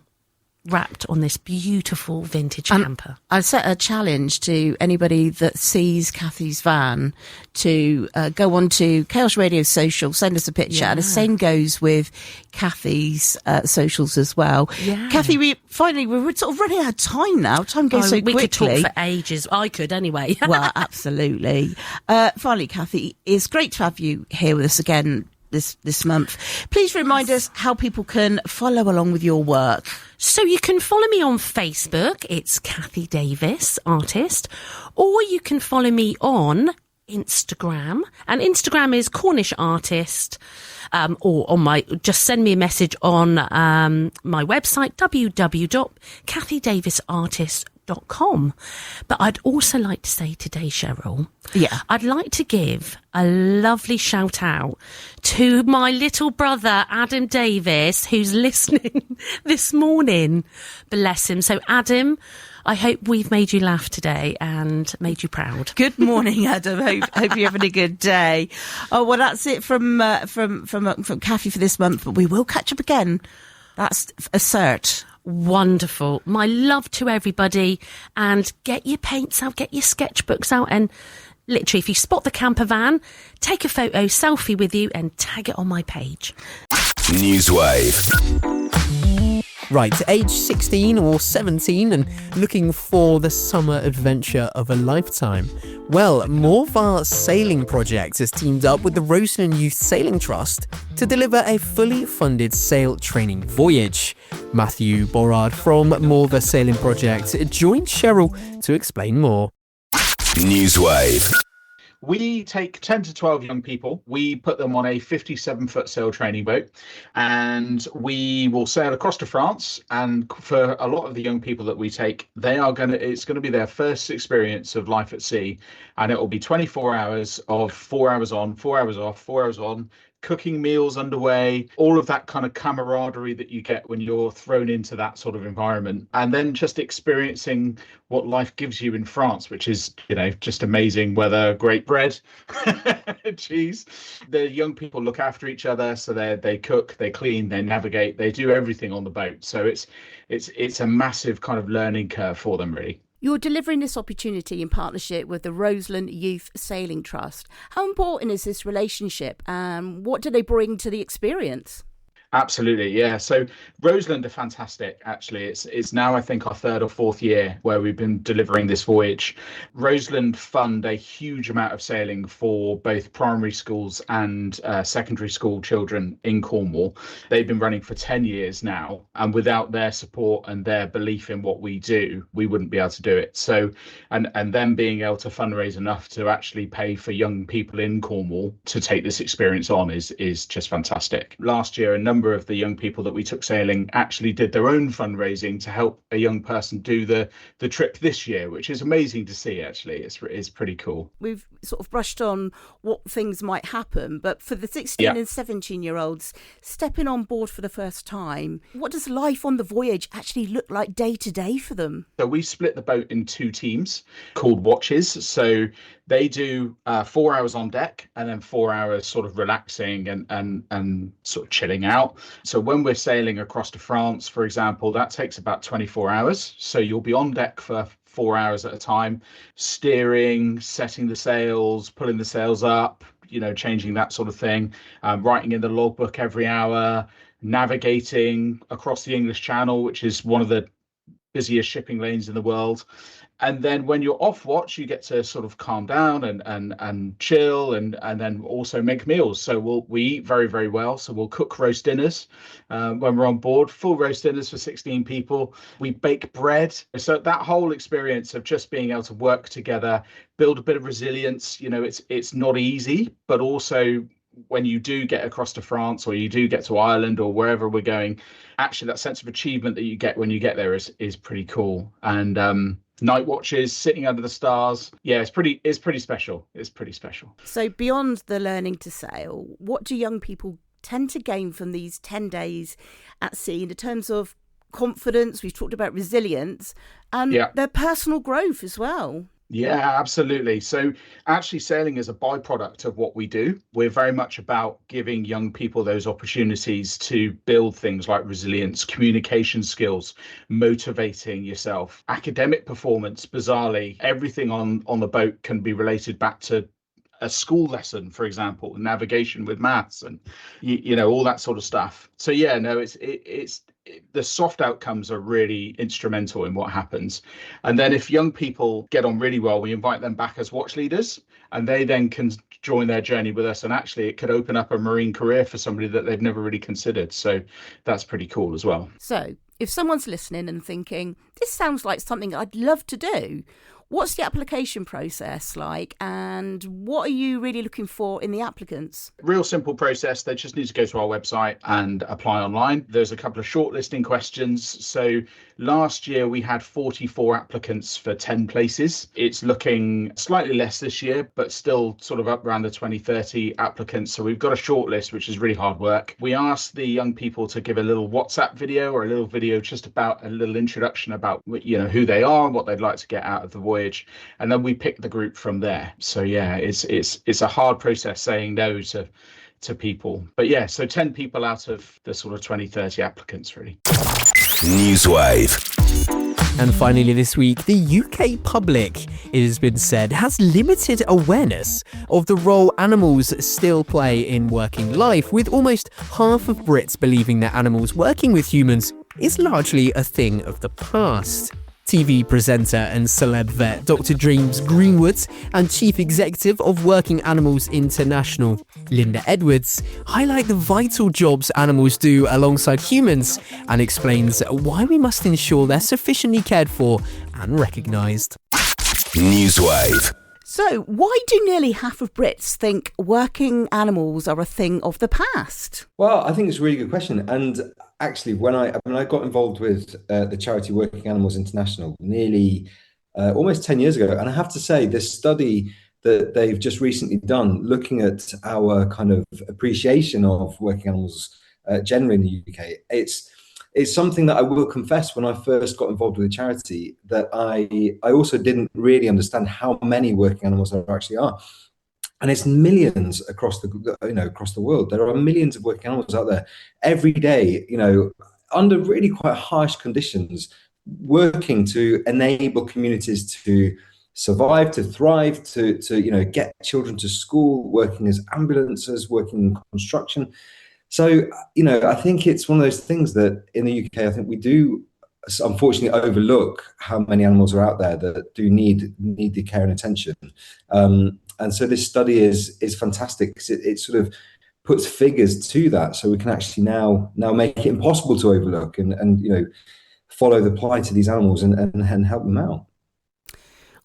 wrapped on this beautiful vintage camper. I set a challenge to anybody that sees Cathy's van to go on to CHAOS Radio social, send us a picture, and the same goes with Cathy's socials as well. Yeah. Cathy, we're sort of running out of time now. Time goes so quickly. We could talk for ages. I could anyway. Well, absolutely. Finally, Cathy, it's great to have you here with us again this month. Please remind us how people can follow along with your work. So you can follow me on Facebook. It's Cathy Davies, artist. Or you can follow me on Instagram. And Instagram is Cornish Artist. Or on just send me a message on my website, www.cathydaviesartist.com. But I'd also like to say today, Cheryl, I'd like to give a lovely shout out to my little brother, Adam Davis, who's listening this morning. Bless him. So, Adam, I hope we've made you laugh today and made you proud. Good morning, Adam. Hope you're having a good day. Oh, well, that's it from Cathy for this month, but we will catch up again. That's a cert. Wonderful. My love to everybody, and get your paints out, get your sketchbooks out, and literally, if you spot the camper van, take a photo, selfie with you, and tag it on my page. NEWSWAVE. Right, age 16 or 17 and looking for the summer adventure of a lifetime? Well, Morvar Sailing Project has teamed up with the Roseland Youth Sailing Trust to deliver a fully funded sail training voyage. Matthew Borrard from Morvar Sailing Project joined Cheryl to explain more. NEWSWAVE. We take 10 to 12 young people. We put them on a 57-foot sail training boat, and we will sail across to France. And for a lot of the young people that we take, it's going to be their first experience of life at sea. And it will be 24 hours of 4 hours on, 4 hours off, 4 hours on, cooking meals underway, all of that kind of camaraderie that you get when you're thrown into that sort of environment. And then just experiencing what life gives you in France, which is, just amazing weather, great bread, cheese. The young people look after each other. So they cook, they clean, they navigate, they do everything on the boat. So it's a massive kind of learning curve for them, really. You're delivering this opportunity in partnership with the Roseland Youth Sailing Trust. How important is this relationship, and what do they bring to the experience? Absolutely, yeah. So Roseland are fantastic, actually. It's now, I think, our third or fourth year where we've been delivering this voyage. Roseland fund a huge amount of sailing for both primary schools and secondary school children in Cornwall. They've been running for 10 years now, and without their support and their belief in what we do, we wouldn't be able to do it. So, and them being able to fundraise enough to actually pay for young people in Cornwall to take this experience on is just fantastic. Last year, a number of the young people that we took sailing actually did their own fundraising to help a young person do the trip this year, which is amazing to see. Actually, it's pretty cool. We've sort of brushed on what things might happen, but for the 16 and 17-year-olds stepping on board for the first time, what does life on the voyage actually look like day to day for them? So we split the boat in two teams called watches. So they do 4 hours on deck and then 4 hours sort of relaxing and sort of chilling out. So when we're sailing across to France, for example, that takes about 24 hours. So you'll be on deck for 4 hours at a time, steering, setting the sails, pulling the sails up, changing that sort of thing, writing in the logbook every hour, navigating across the English Channel, which is one of the busiest shipping lanes in the world. And then when you're off watch, you get to sort of calm down and chill and then also make meals. So we eat very, very well. So we'll cook roast dinners when we're on board, full roast dinners for 16 people. We bake bread. So that whole experience of just being able to work together, build a bit of resilience, it's not easy, but also when you do get across to France or you do get to Ireland or wherever we're going, actually that sense of achievement that you get when you get there is pretty cool. And night watches, sitting under the stars. Yeah, it's pretty special. It's pretty special. So beyond the learning to sail, what do young people tend to gain from these 10 days at sea in terms of confidence? We've talked about resilience and their personal growth as well. Yeah, absolutely. So actually sailing is a byproduct of what we do. We're very much about giving young people those opportunities to build things like resilience, communication skills, motivating yourself, academic performance. Bizarrely, everything on the boat can be related back to a school lesson, for example, navigation with maths and all that sort of stuff. So yeah, no, it's the soft outcomes are really instrumental in what happens. And then if young people get on really well, we invite them back as watch leaders, and they then can join their journey with us. And actually it could open up a marine career for somebody that they've never really considered. So that's pretty cool as well. So if someone's listening and thinking, this sounds like something I'd love to do, what's the application process like, and what are you really looking for in the applicants? Real simple process. They just need to go to our website and apply online. There's a couple of shortlisting questions. So last year we had 44 applicants for 10 places. It's looking slightly less this year, but still sort of up around the 20-30 applicants. So we've got a shortlist, which is really hard work. We asked the young people to give a little WhatsApp video or a little video just about a little introduction about who they are and what they'd like to get out of the voyage. And then we pick the group from there. So yeah, it's a hard process saying no to people. But yeah, so 10 people out of the sort of 20-30 applicants really. NEWSWAVE. And finally this week, the UK public, it has been said, has limited awareness of the role animals still play in working life, with almost half of Brits believing that animals working with humans is largely a thing of the past. TV presenter and celeb vet Dr. James Greenwood and Chief Executive of Working Animals International, Linda Edwards, highlight the vital jobs animals do alongside humans and explains why we must ensure they're sufficiently cared for and recognised. NEWSWAVE. So, why do nearly half of Brits think working animals are a thing of the past? Well, I think it's a really good question. And actually, when I got involved with the charity Working Animals International nearly almost 10 years ago, and I have to say, this study that they've just recently done, looking at our kind of appreciation of working animals generally in the UK, it's something that I will confess, when I first got involved with the charity, that I also didn't really understand how many working animals there actually are. And it's millions across the world. There are millions of working animals out there every day, under really quite harsh conditions, working to enable communities to survive, to thrive, to get children to school, working as ambulances, working in construction. So, I think it's one of those things that in the UK, I think we do unfortunately overlook how many animals are out there that do need the care and attention. And so this study is fantastic because it sort of puts figures to that, so we can actually now make it impossible to overlook and follow the plight of these animals and help them out.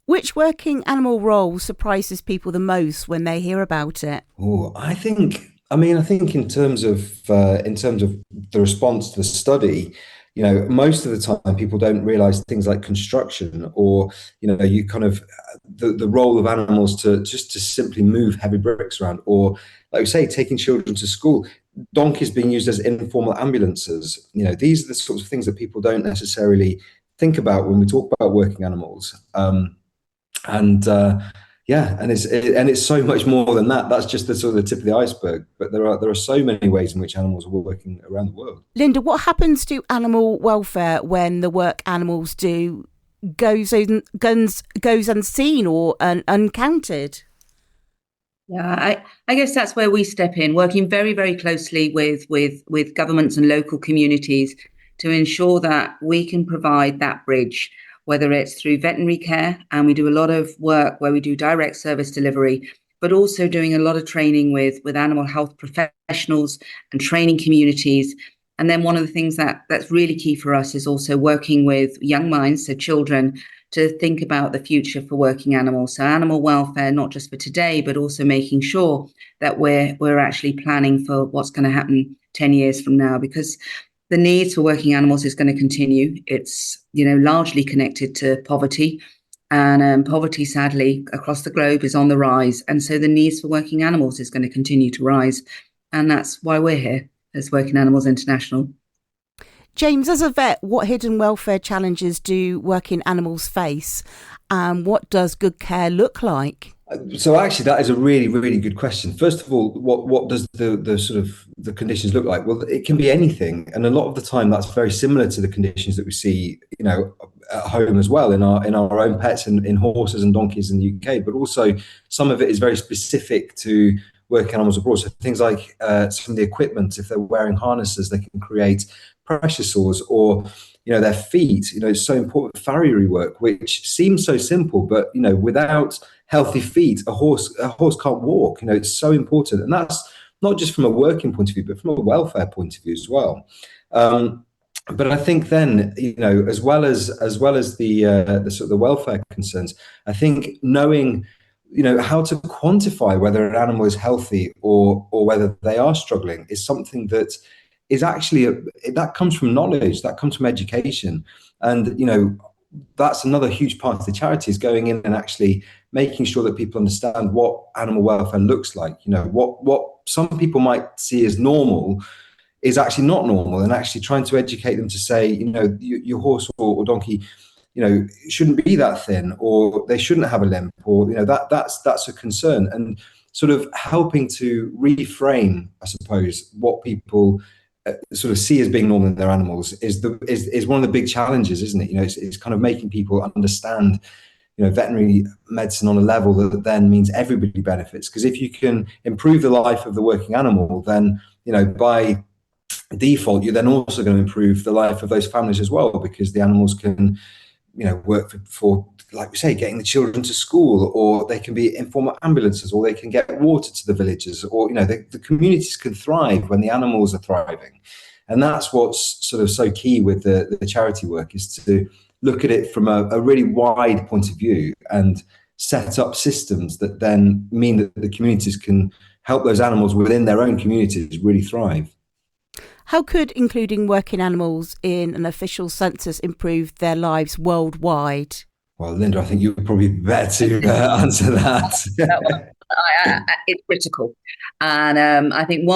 Which working animal role surprises people the most when they hear about it? Oh, I think in terms of the response to the study, most of the time people don't realize things like construction or, you kind of the role of animals to simply move heavy bricks around, or like we say, taking children to school, donkeys being used as informal ambulances. These are the sorts of things that people don't necessarily think about when we talk about working animals. And it's so much more than that. That's just the sort of the tip of the iceberg. But there are so many ways in which animals are working around the world. Linda, what happens to animal welfare when the work animals do goes unseen or uncounted? Yeah, I guess that's where we step in, working very, very closely with governments and local communities to ensure that we can provide that bridge, whether it's through veterinary care, and we do a lot of work where we do direct service delivery, but also doing a lot of training with animal health professionals and training communities. And then one of the things that's really key for us is also working with young minds, so children, to think about the future for working animals. So animal welfare, not just for today, but also making sure that we're actually planning for what's going to happen 10 years from now, because the needs for working animals is going to continue. It's, largely connected to poverty, and poverty, sadly, across the globe is on the rise. And so the needs for working animals is going to continue to rise. And that's why we're here as Working Animals International. James, as a vet, what hidden welfare challenges do working animals face? And what does good care look like? So actually, that is a really, really good question. First of all, what does the sort of the conditions look like? Well, it can be anything, and a lot of the time that's very similar to the conditions that we see, at home as well in our own pets and in horses and donkeys in the UK. But also, some of it is very specific to working animals abroad. So things like some of the equipment, if they're wearing harnesses, they can create pressure sores, or their feet. It's so important. Farriery work, which seems so simple, but without healthy feet, a horse can't walk. It's so important, and that's not just from a working point of view, but from a welfare point of view as well. But I think then, as well as the sort of the welfare concerns, I think knowing how to quantify whether an animal is healthy or whether they are struggling is something that is actually that comes from knowledge, that comes from education, and that's another huge part of the charity, is going in and actually making sure that people understand what animal welfare looks like. What some people might see as normal is actually not normal, and actually trying to educate them to say, your horse or donkey, shouldn't be that thin, or they shouldn't have a limp, or that's a concern, and sort of helping to reframe, I suppose, what people sort of see as being normal in their animals is one of the big challenges, isn't it? It's kind of making people understand veterinary medicine on a level that then means everybody benefits. Because if you can improve the life of the working animal, then by default you're then also going to improve the life of those families as well, because the animals can work for, like we say, getting the children to school, or they can be informal ambulances, or they can get water to the villages, or the communities can thrive when the animals are thriving. And that's what's sort of so key with the charity work, is to look at it from a really wide point of view and set up systems that then mean that the communities can help those animals within their own communities really thrive. How could including working animals in an official census improve their lives worldwide? Well, Linda, I think you're probably better to answer that. It's critical. And I think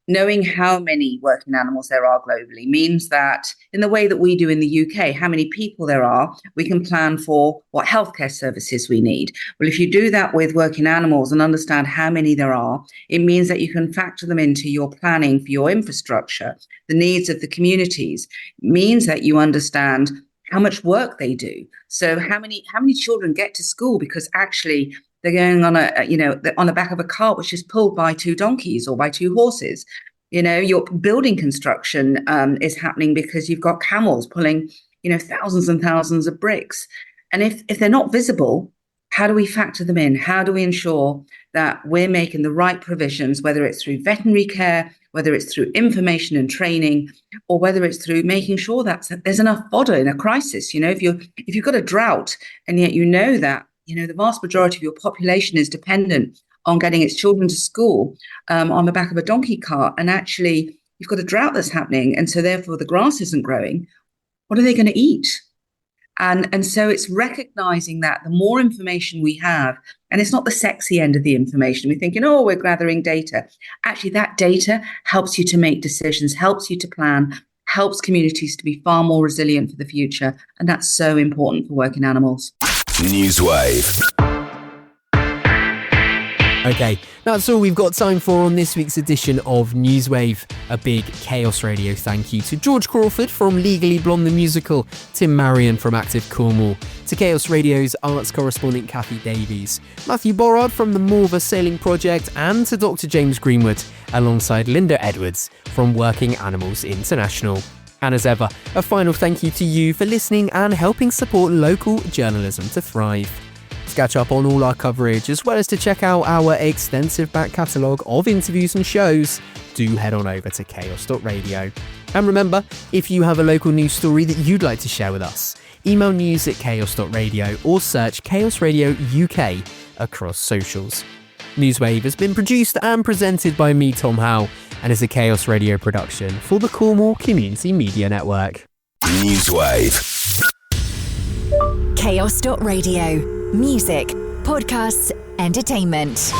knowing how many working animals there are globally means that in the way that we do in the UK, how many people there are, we can plan for what healthcare services we need. Well, if you do that with working animals and understand how many there are, it means that you can factor them into your planning for your infrastructure, the needs of the communities. It means that you understand how much work they do. So how many children get to school because actually they're going on on the back of a cart which is pulled by 2 donkeys or by 2 horses. Your building construction is happening because you've got camels pulling, thousands and thousands of bricks. And if they're not visible, how do we factor them in? How do we ensure that we're making the right provisions, whether it's through veterinary care, whether it's through information and training, or whether it's through making sure that there's enough fodder in a crisis? If you've got a drought, and yet that the vast majority of your population is dependent on getting its children to school on the back of a donkey cart, and actually you've got a drought that's happening, and so therefore the grass isn't growing, what are they going to eat? And so it's recognizing that the more information we have, and it's not the sexy end of the information, we're thinking, we're gathering data. Actually, that data helps you to make decisions, helps you to plan, helps communities to be far more resilient for the future. And that's so important for working animals. NEWSWAVE. Okay, that's all we've got time for on this week's edition of NEWSWAVE. A big CHAOS Radio thank you to George Crawford from Legally Blonde the Musical, to Marrion from Active Cornwall, to CHAOS Radio's arts correspondent Cathy Davies, Matthew Borrard from the Morva Sailing Project, and to Dr. James Greenwood, alongside Linda Edwards from Working Animals International. And as ever, a final thank you to you for listening and helping support local journalism to thrive. To catch up on all our coverage, as well as to check out our extensive back catalogue of interviews and shows, do head on over to chaos.radio. And remember, if you have a local news story that you'd like to share with us, email news@chaos.radio or search CHAOS Radio UK across socials. NEWSWAVE has been produced and presented by me, Tom Howe, and is a CHAOS Radio production for the Cornwall Community Media Network. NEWSWAVE. CHAOS.radio. Music, podcasts, entertainment.